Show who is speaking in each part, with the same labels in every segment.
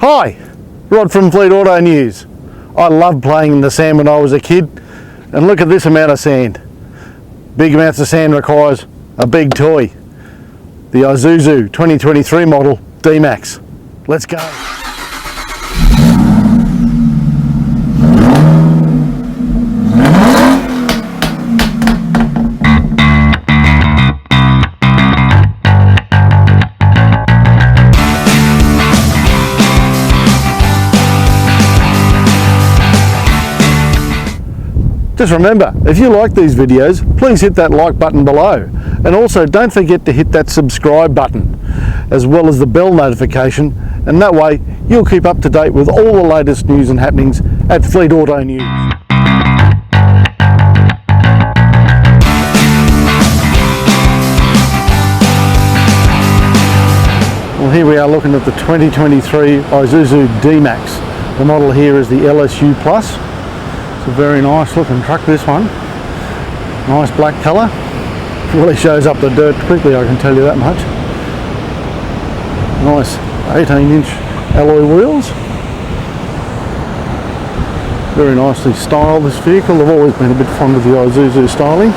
Speaker 1: Hi, Rod from Fleet Auto News. I loved playing in the sand when I was a kid, and look at this amount of sand. Big amounts of sand requires a big toy. The Isuzu 2023 model D-MAX. Let's go. Just remember, if you like these videos, please hit that like button below. And also don't forget to hit that subscribe button, as well as the bell notification, and that way you'll keep up to date with all the latest news and happenings at Fleet Auto News. Well, here we are looking at the 2023 Isuzu D-MAX. The model here is the LS-U Plus. It's a very nice looking truck, this one. Nice black colour. Really shows up the dirt quickly, I can tell you that much. Nice 18-inch alloy wheels. Very nicely styled, this vehicle. I've always been a bit fond of the Isuzu styling.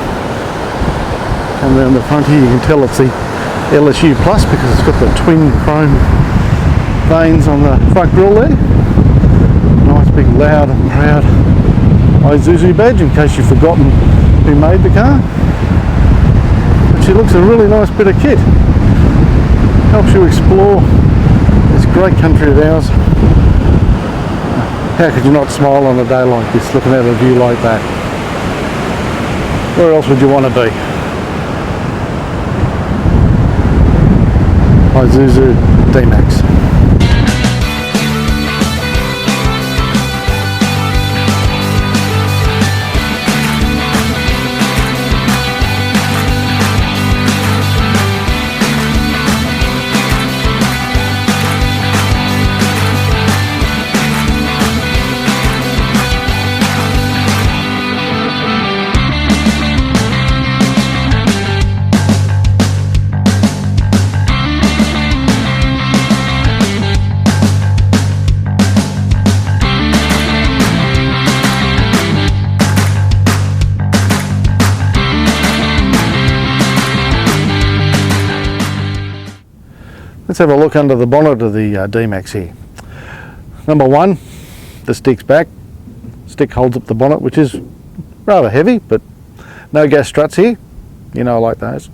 Speaker 1: Come around the front here, you can tell it's the LS-U Plus because it's got the twin chrome veins on the front grille there. Nice big loud and proud Isuzu badge in case you've forgotten who made the car. But she looks a really nice bit of kit. Helps you explore this great country of ours. How could you not smile on a day like this, looking at a view like that? Where else would you want to be? Isuzu D-MAX. Let's have a look under the bonnet of the D-MAX here. Number one, the stick's back. Stick holds up the bonnet, which is rather heavy, but no gas struts here. You know I like those.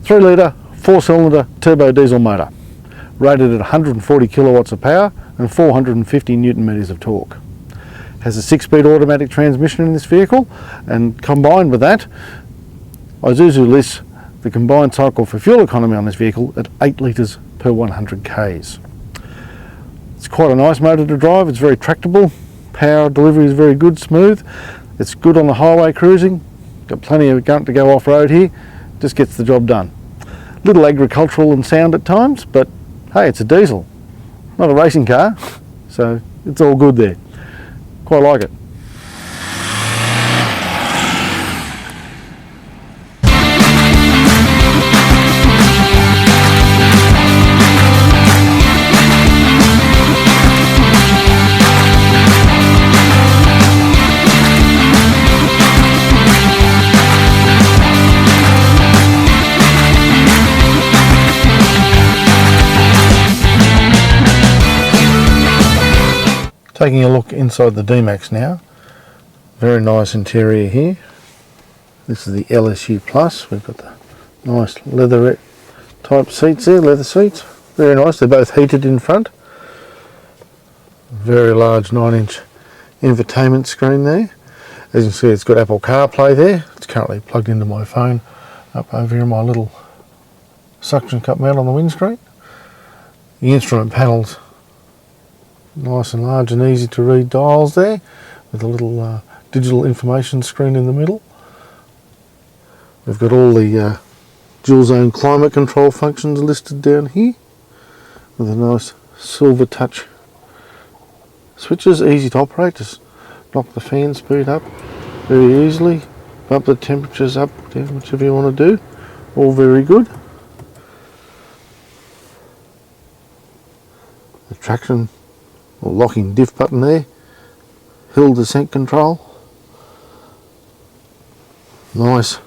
Speaker 1: 3 litre, 4-cylinder turbo diesel motor, rated at 140 kilowatts of power and 450 newton meters of torque. Has a 6-speed automatic transmission in this vehicle, and combined with that, Isuzu lists the combined cycle for fuel economy on this vehicle at 8 litres per 100 k's. It's quite a nice motor to drive. It's very tractable. Power delivery is very good, smooth. It's good on the highway cruising. Got plenty of grunt to go off-road here. Just gets the job done. Little agricultural in sound at times, but hey, it's a diesel. Not a racing car, so it's all good there. Quite like it. Taking a look inside the D-MAX now. Very nice interior here. This is the LS-U Plus. We've got the nice leatherette type seats there, leather seats. Very nice. They're both heated in front. Very large 9-inch infotainment screen there. As you can see, it's got Apple CarPlay there. It's currently plugged into my phone up over here, my little suction cup mount on the windscreen. The instrument panels, nice and large and easy to read dials there, with a little digital information screen in the middle. We've got all the dual zone climate control functions listed down here, with a nice silver touch switches, easy to operate. Just knock the fan speed up very easily, bump the temperatures up, down, whichever you want to do. All very good. the traction or locking diff button there, hill descent control, nice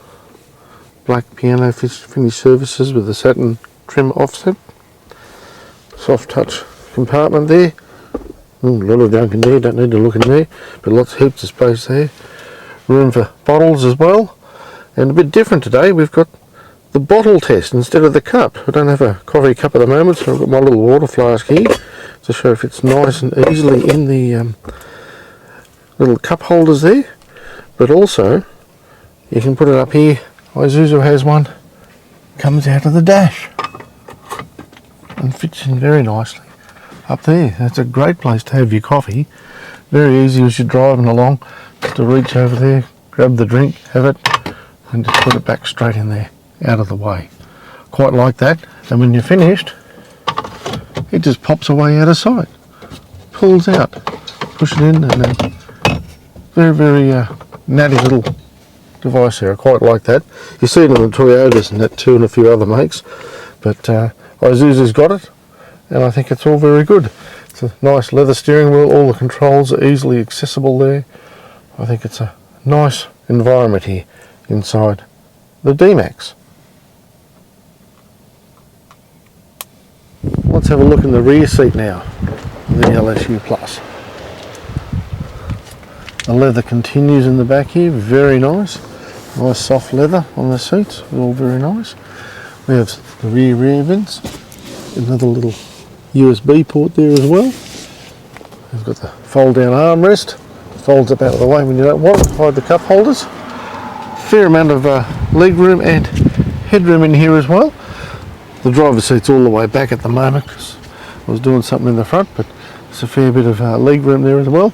Speaker 1: black piano finish surfaces with the satin trim offset, soft touch compartment there. A lot of junk in there, don't need to look in there, but heaps of space there. Room for bottles as well, and a bit different today, we've got the bottle test instead of the cup. I don't have a coffee cup at the moment, so I've got my little water flask here to show if it's nice and easily in the little cup holders there, but also you can put it up here. Isuzu has one, comes out of the dash and fits in very nicely up there. That's a great place to have your coffee. Very easy as you're driving along, just to reach over there, grab the drink, have it, and just put it back straight in there, out of the way. Quite like that. And when you're finished, it just pops away out of sight, pulls out, push it in, and then very natty little device there. I quite like that. You see it on the Toyotas and that too, and a few other makes, but Isuzu's got it, and I think it's all very good. It's a nice leather steering wheel, all the controls are easily accessible there. I think it's a nice environment here inside the D-MAX. Let's have a look in the rear seat now, the LS-U Plus. The leather continues in the back here, very nice. Nice soft leather on the seats, all very nice. We have the rear vents, another little USB port there as well. We've got the fold down armrest, folds up out of the way when you don't want it, hide the cup holders. Fair amount of leg room and headroom in here as well. The driver's seat's all the way back at the moment because I was doing something in the front, but there's a fair bit of leg room there as well.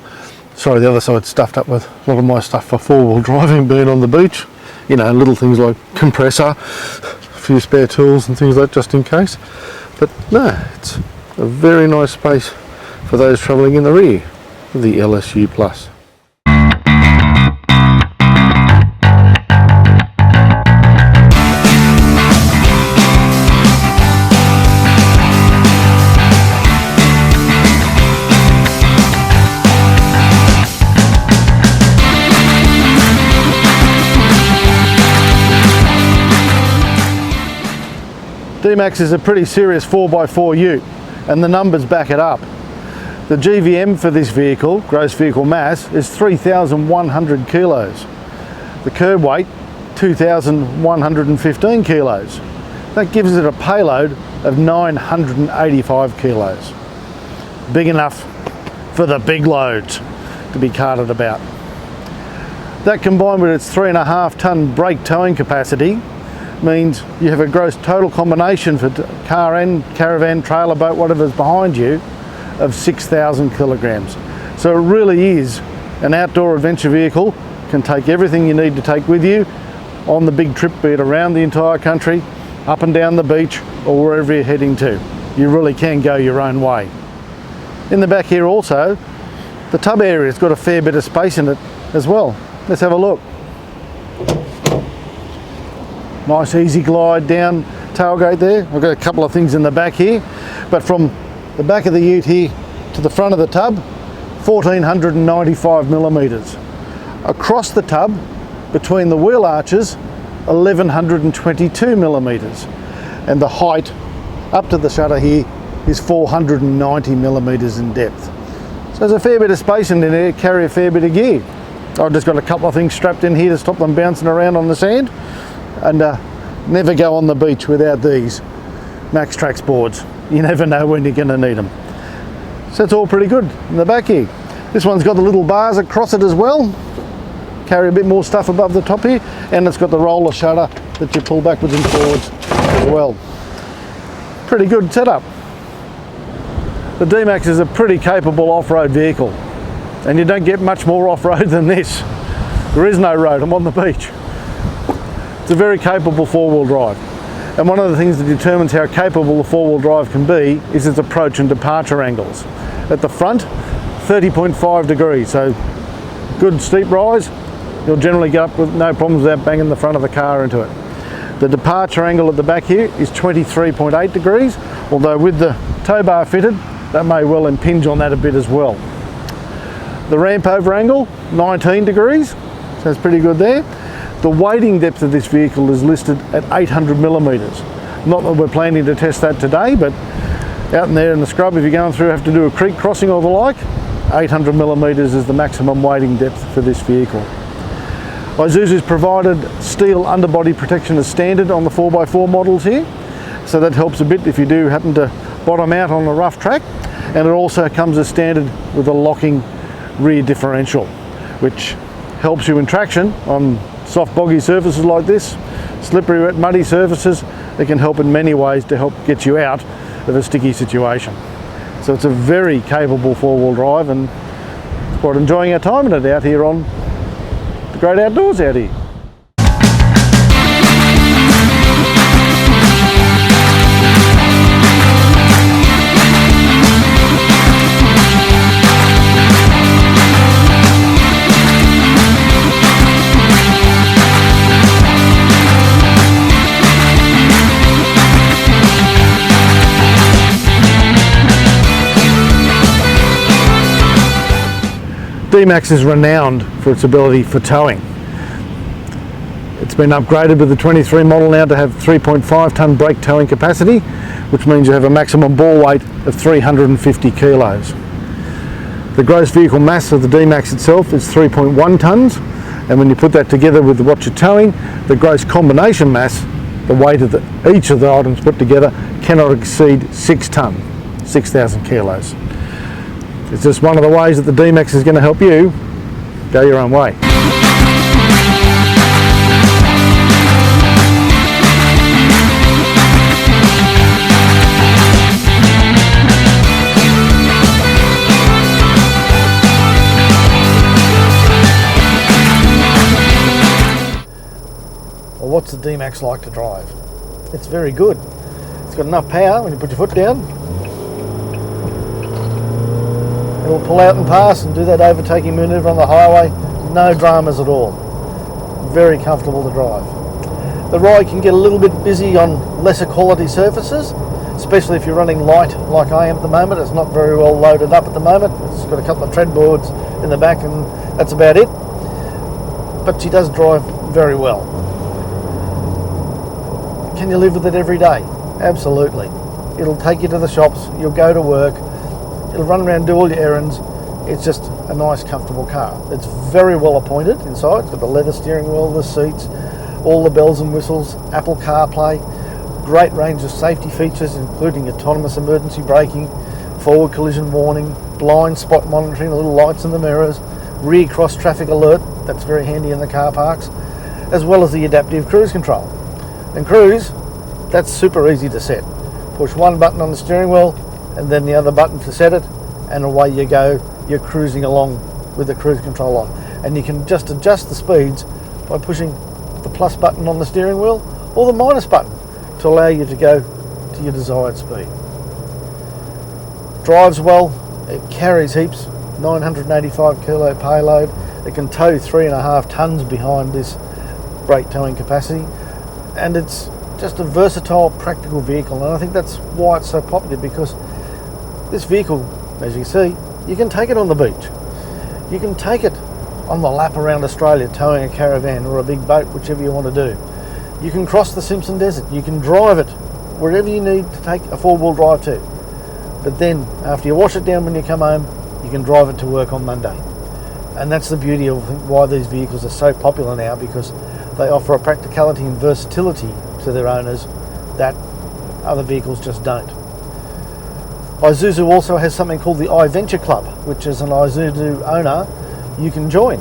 Speaker 1: Sorry, the other side's stuffed up with a lot of my stuff for four-wheel driving, being on the beach. You know, little things like compressor, a few spare tools and things like that just in case. But no, it's a very nice space for those travelling in the rear of the LS-U Plus. D-MAX is a pretty serious 4x4 ute, and the numbers back it up. The GVM for this vehicle, gross vehicle mass, is 3,100 kilos. The curb weight, 2,115 kilos. That gives it a payload of 985 kilos. Big enough for the big loads to be carted about. That combined with its 3.5 tonne brake towing capacity means you have a gross total combination for car and caravan, trailer, boat, whatever's behind you, of 6,000 kilograms. So it really is an outdoor adventure vehicle, can take everything you need to take with you on the big trip, be it around the entire country, up and down the beach, or wherever you're heading to. You really can go your own way. In the back here also, the tub area's got a fair bit of space in it as well. Let's have a look. Nice easy glide down tailgate there. I've got a couple of things in the back here, but from the back of the ute here to the front of the tub, 1495 millimetres. Across the tub, between the wheel arches, 1122 millimetres. And the height up to the shutter here is 490 millimetres in depth. So there's a fair bit of space in there, carry a fair bit of gear. I've just got a couple of things strapped in here to stop them bouncing around on the sand. And never go on the beach without these Max Trax boards. You never know when you're going to need them. So it's all pretty good in the back here. This one's got the little bars across it as well. Carry a bit more stuff above the top here, and it's got the roller shutter that you pull backwards and forwards as well. Pretty good setup. The D-MAX is a pretty capable off-road vehicle, and you don't get much more off-road than this. There is no road, I'm on the beach. It's a very capable four-wheel drive, and one of the things that determines how capable the four-wheel drive can be is its approach and departure angles. At the front, 30.5 degrees, so good steep rise. You'll generally get up with no problems without banging the front of the car into it. The departure angle at the back here is 23.8 degrees, although with the tow bar fitted, that may well impinge on that a bit as well. The ramp over angle, 19 degrees, so that's pretty good there. The wading depth of this vehicle is listed at 800 millimetres. Not that we're planning to test that today, but out in there in the scrub, if you're going through, have to do a creek crossing or the like, 800 millimetres is the maximum wading depth for this vehicle. Isuzu's provided steel underbody protection as standard on the 4x4 models here, so that helps a bit if you do happen to bottom out on a rough track. And it also comes as standard with a locking rear differential, which helps you in traction on soft boggy surfaces like this, slippery wet muddy surfaces. It can help in many ways to help get you out of a sticky situation. So it's a very capable four-wheel drive, and quite enjoying our time in it out here on the great outdoors out here. D-MAX is renowned for its ability for towing. It's been upgraded with the 23 model now to have 3.5 tonne brake towing capacity, which means you have a maximum ball weight of 350 kilos. The gross vehicle mass of the D-MAX itself is 3.1 tonnes, and when you put that together with what you're towing, the gross combination mass, the weight of each of the items put together, cannot exceed 6 tonne, 6,000 kilos. It's just one of the ways that the D-MAX is going to help you go your own way. Well, what's the D-MAX like to drive? It's very good. It's got enough power when you put your foot down. It'll pull out and pass and do that overtaking manoeuvre on the highway. No dramas at all. Very comfortable to drive. The ride can get a little bit busy on lesser quality surfaces, especially if you're running light like I am at the moment. It's not very well loaded up at the moment. It's got a couple of tread boards in the back and that's about it. But she does drive very well. Can you live with it every day? Absolutely. It'll take you to the shops, you'll go to work, it'll run around, do all your errands. It's just a nice, comfortable car. It's very well appointed inside. It's got the leather steering wheel, the seats, all the bells and whistles, Apple CarPlay, great range of safety features, including autonomous emergency braking, forward collision warning, blind spot monitoring, little lights in the mirrors, rear cross traffic alert, that's very handy in the car parks, as well as the adaptive cruise control. And cruise, that's super easy to set. Push one button on the steering wheel, and then the other button to set it, and away you go. You're cruising along with the cruise control on, and you can just adjust the speeds by pushing the plus button on the steering wheel or the minus button to allow you to go to your desired speed. Drives well, it carries heaps, 985 kilo payload. It can tow 3.5 tons behind this brake towing capacity, and it's just a versatile, practical vehicle, and I think that's why it's so popular, because this vehicle, as you see, you can take it on the beach. You can take it on the lap around Australia towing a caravan or a big boat, whichever you want to do. You can cross the Simpson Desert. You can drive it wherever you need to take a four-wheel drive to. But then, after you wash it down when you come home, you can drive it to work on Monday. And that's the beauty of why these vehicles are so popular now, because they offer a practicality and versatility to their owners that other vehicles just don't. Isuzu also has something called the iVenture Club, which as an Isuzu owner you can join.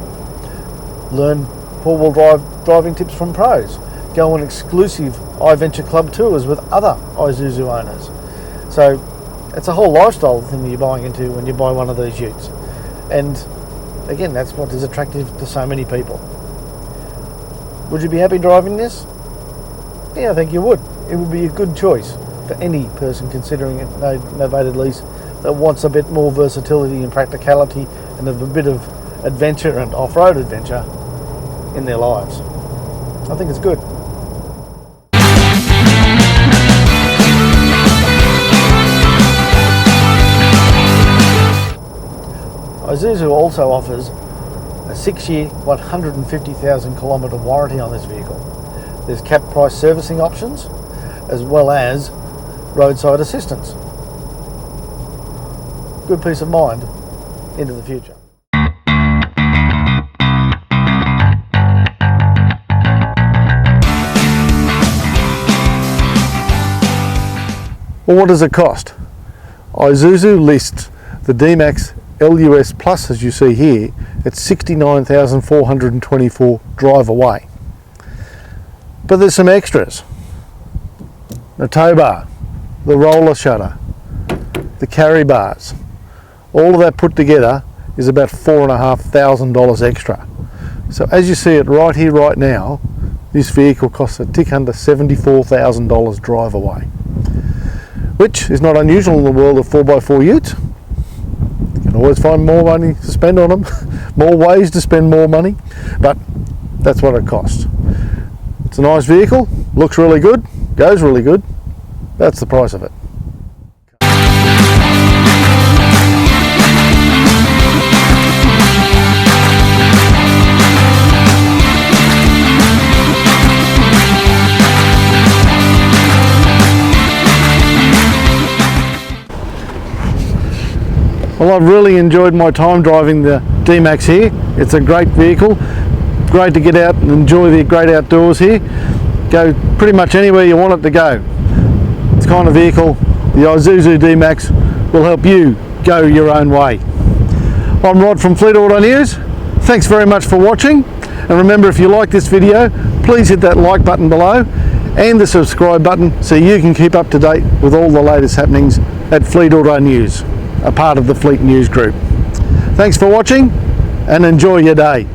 Speaker 1: Learn four-wheel driving tips from pros. Go on exclusive iVenture Club tours with other Isuzu owners. So it's a whole lifestyle thing that you're buying into when you buy one of these utes. And again, that's what is attractive to so many people. Would you be happy driving this? Yeah, I think you would. It would be a good choice for any person considering a novated lease that wants a bit more versatility and practicality and a bit of adventure and off-road adventure in their lives. I think it's good. Isuzu also offers a 6-year, 150,000 kilometre warranty on this vehicle. There's cap price servicing options, as well as roadside assistance. Good peace of mind into the future. Well, what does it cost? Isuzu lists the D-MAX LUS Plus, as you see here, at $69,424 drive away. But there's some extras. The tow bar, the roller shutter, the carry bars. All of that put together is about $4,500 extra. So as you see it right here, right now, this vehicle costs a tick under $74,000 drive away, which is not unusual in the world of 4x4 utes. You can always find more money to spend on them, more ways to spend more money, but that's what it costs. It's a nice vehicle, looks really good, goes really good. That's the price of it. Well, I've really enjoyed my time driving the D-MAX here. It's a great vehicle. Great to get out and enjoy the great outdoors here. Go pretty much anywhere you want it to go. It's the kind of vehicle, the Isuzu D-MAX, will help you go your own way. I'm Rod from Fleet Auto News. Thanks very much for watching. And remember, if you like this video, please hit that like button below and the subscribe button so you can keep up to date with all the latest happenings at Fleet Auto News, a part of the Fleet News Group. Thanks for watching and enjoy your day.